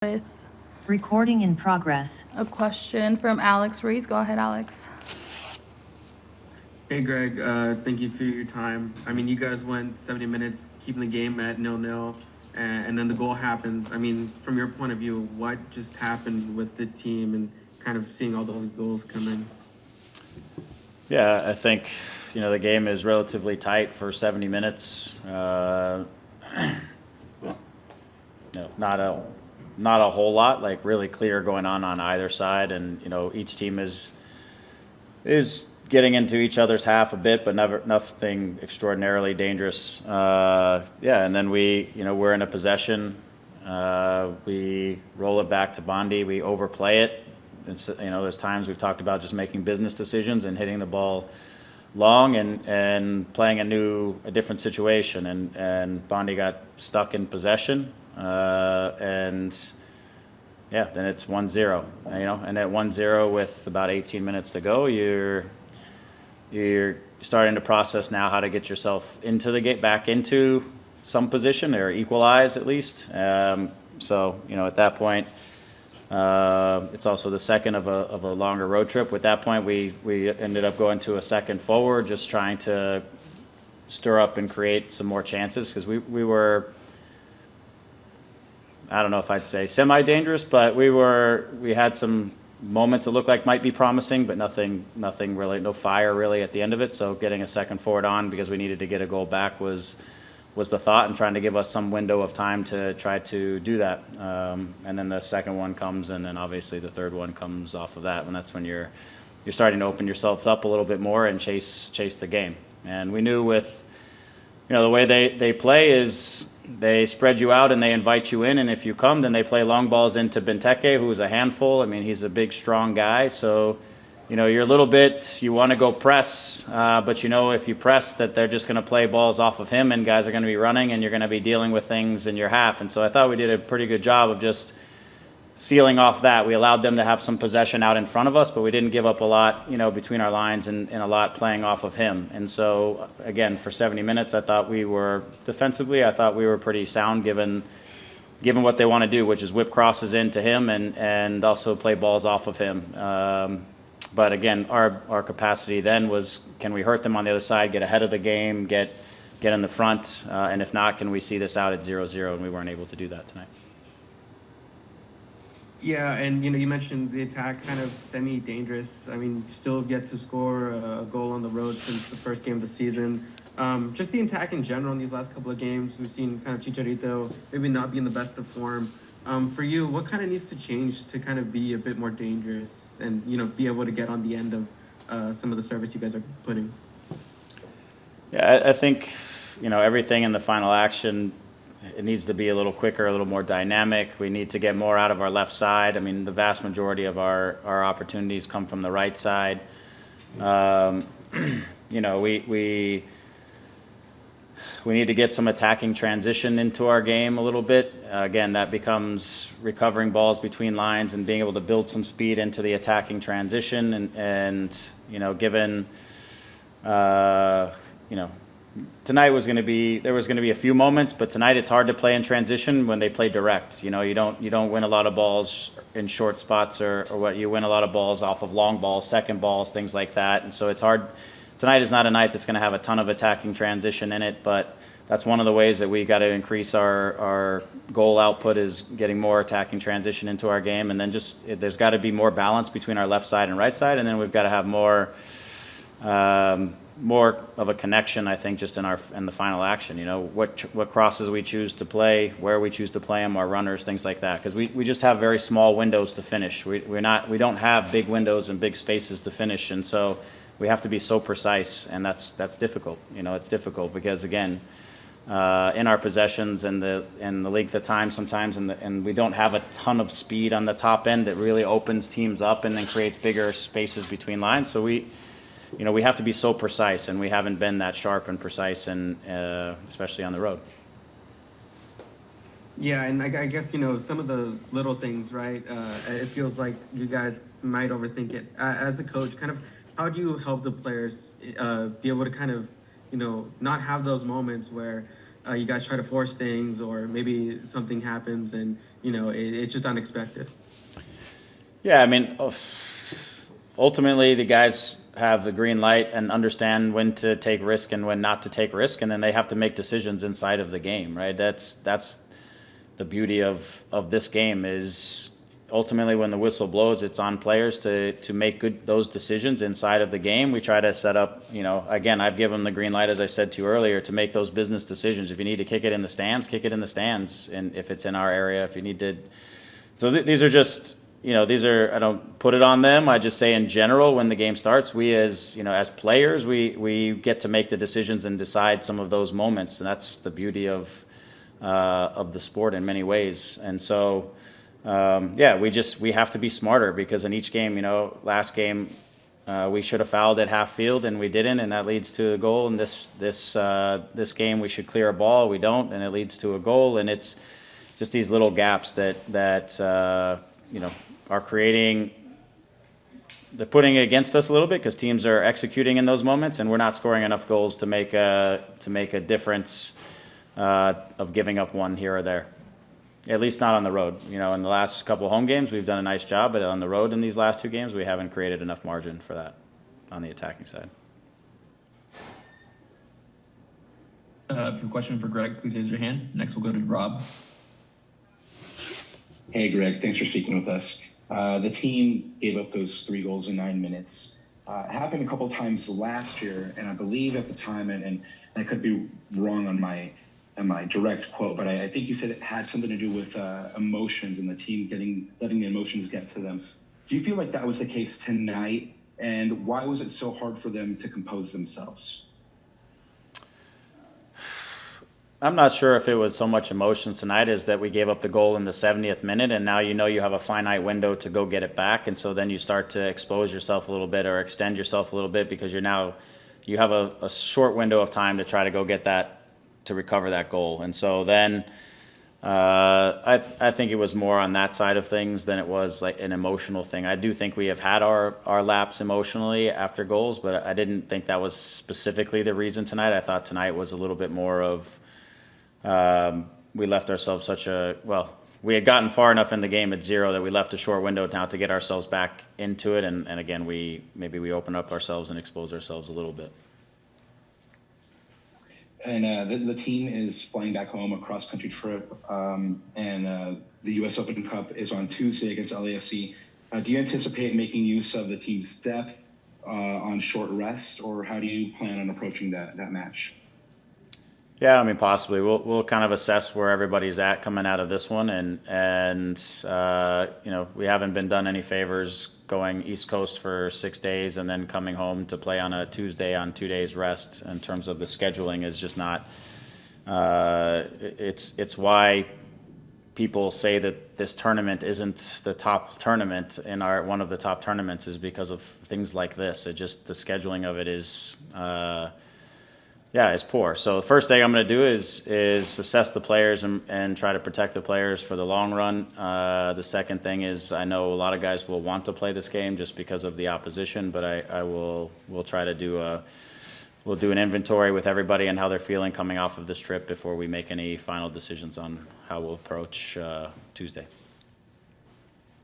with Recording in progress. a question from Alex Reese. Go ahead, Alex. Hey Greg, thank you for your time. I mean, you guys went 70 minutes keeping the game at 0-0, and then the goal happens. I mean, from your point of view, what just happened with the team and kind of seeing all those goals come in? Yeah, I think, the game is relatively tight for 70 minutes. Not a whole lot, like really clear going on either side, and each team is getting into each other's half a bit, but never nothing extraordinarily dangerous. And then we're in a possession. We roll it back to Vanney. We overplay it. It's, there's times we've talked about just making business decisions and hitting the ball long and playing a different situation. And Vanney got stuck in possession. Then it's 1-0, and at 1-0 with about 18 minutes to go, you're starting to process now how to get yourself into the game, back into some position or equalize at least. At that point, it's also the second of a longer road trip. At that point, we ended up going to a second forward, just trying to stir up and create some more chances because we were, I don't know if I'd say semi-dangerous, but we had some moments that looked like might be promising, but nothing really, no fire really at the end of it. So getting a second forward on because we needed to get a goal back was the thought, and trying to give us some window of time to try to do that. And then the second one comes, and then obviously the third one comes off of that, and that's when you're starting to open yourself up a little bit more and chase the game. And we knew with the way they play is they spread you out and they invite you in, and if you come, then they play long balls into Benteke, who's a handful. I mean, he's a big, strong guy, so you're a little bit, you want to go press, but if you press that they're just going to play balls off of him, and guys are going to be running, and you're going to be dealing with things in your half. And so I thought we did a pretty good job of just sealing off that. We allowed them to have some possession out in front of us, but we didn't give up a lot, between our lines and a lot playing off of him. And so, again, for 70 minutes, I thought we were pretty sound given what they want to do, which is whip crosses into him and also play balls off of him. But again, our capacity then was, can we hurt them on the other side, get ahead of the game, get in the front, and if not, can we see this out at 0-0? And we weren't able to do that tonight. Yeah, and you mentioned the attack kind of semi-dangerous. I mean, still get to score a goal on the road since the first game of the season. Just the attack in general in these last couple of games, we've seen kind of Chicharito maybe not be in the best of form. For you, what kind of needs to change to kind of be a bit more dangerous and be able to get on the end of some of the service you guys are putting? Yeah, I think everything in the final action, it needs to be a little quicker, a little more dynamic. We need to get more out of our left side. I mean, the vast majority of our opportunities come from the right side. We need to get some attacking transition into our game a little bit. Again, that becomes recovering balls between lines and being able to build some speed into the attacking transition. Given tonight there was going to be a few moments, but tonight it's hard to play in transition when they play direct. You don't win a lot of balls in short spots or what. You win a lot of balls off of long balls, second balls, things like that. And so it's hard. Tonight is not a night that's going to have a ton of attacking transition in it, but that's one of the ways that we got to increase our goal output, is getting more attacking transition into our game. And then there's got to be more balance between our left side and right side, and then we've got to have more of a connection, I think, just in the final action. What crosses we choose to play, where we choose to play them, our runners, things like that, because we just have very small windows to finish. We don't have big windows and big spaces to finish, and so we have to be so precise, and that's difficult. It's difficult because, again, in our possessions and the length of time sometimes, and we don't have a ton of speed on the top end that really opens teams up and then creates bigger spaces between lines. So we have to be so precise, and we haven't been that sharp and precise, and especially on the road. Yeah, and I guess some of the little things, right? It feels like you guys might overthink it. As a coach, kind of, how do you help the players be able to kind of not have those moments where you guys try to force things, or maybe something happens and it's just unexpected. Yeah, I mean, ultimately the guys have the green light and understand when to take risk and when not to take risk, and then they have to make decisions inside of the game, right? That's the beauty of this game is ultimately when the whistle blows, it's on players to make those decisions inside of the game. We try to set up, again, I've given them the green light, as I said to you earlier, to make those business decisions. If you need to kick it in the stands, kick it in the stands. And if it's in our area, if you need to, so these are just, I don't put it on them. I just say in general, when the game starts, we as players, we get to make the decisions and decide some of those moments. And that's the beauty of the sport in many ways. And so, we have to be smarter because in each game, last game, we should have fouled at half field and we didn't, and that leads to a goal. And this game, we should clear a ball, we don't, and it leads to a goal. And it's just these little gaps that are creating. They're putting it against us a little bit because teams are executing in those moments, and we're not scoring enough goals to make a difference of giving up one here or there. At least not on the road. In the last couple of home games, we've done a nice job, but on the road in these last 2 games, we haven't created enough margin for that on the attacking side. If you have a question for Greg, please raise your hand. Next, we'll go to Rob. Hey, Greg. Thanks for speaking with us. The team gave up those 3 goals in 9 minutes. It happened a couple times last year, and I believe at the time, and I could be wrong on my direct quote, but I think you said it had something to do with emotions and the team letting the emotions get to them. Do you feel like that was the case tonight? And why was it so hard for them to compose themselves? I'm not sure if it was so much emotions tonight as that we gave up the goal in the 70th minute, and now you have a finite window to go get it back, and so then you start to expose yourself a little bit or extend yourself a little bit because you have a short window of time to try to go get that, to recover that goal. And so then I think it was more on that side of things than it was like an emotional thing. I do think we have had our laps emotionally after goals, but I didn't think that was specifically the reason tonight. I thought tonight was a little bit more of we left ourselves we had gotten far enough in the game at 0 that we left a short window now to get ourselves back into it. And again, we open up ourselves and expose ourselves a little bit. And the team is flying back home, a cross-country trip, and the U.S. Open Cup is on Tuesday against LAFC. Do you anticipate making use of the team's depth on short rest, or how do you plan on approaching that match? Yeah, I mean, possibly. We'll kind of assess where everybody's at coming out of this one, and we haven't been done any favors going East Coast for 6 days and then coming home to play on a Tuesday on 2 days rest. In terms of the scheduling, is just not. It's why people say that this tournament isn't the top tournament in one of the top tournaments is because of things like this. The scheduling of it is. It's poor. So the first thing I'm going to do is assess the players and try to protect the players for the long run. The second thing is I know a lot of guys will want to play this game just because of the opposition, but we'll try to we'll do an inventory with everybody and how they're feeling coming off of this trip before we make any final decisions on how we'll approach Tuesday.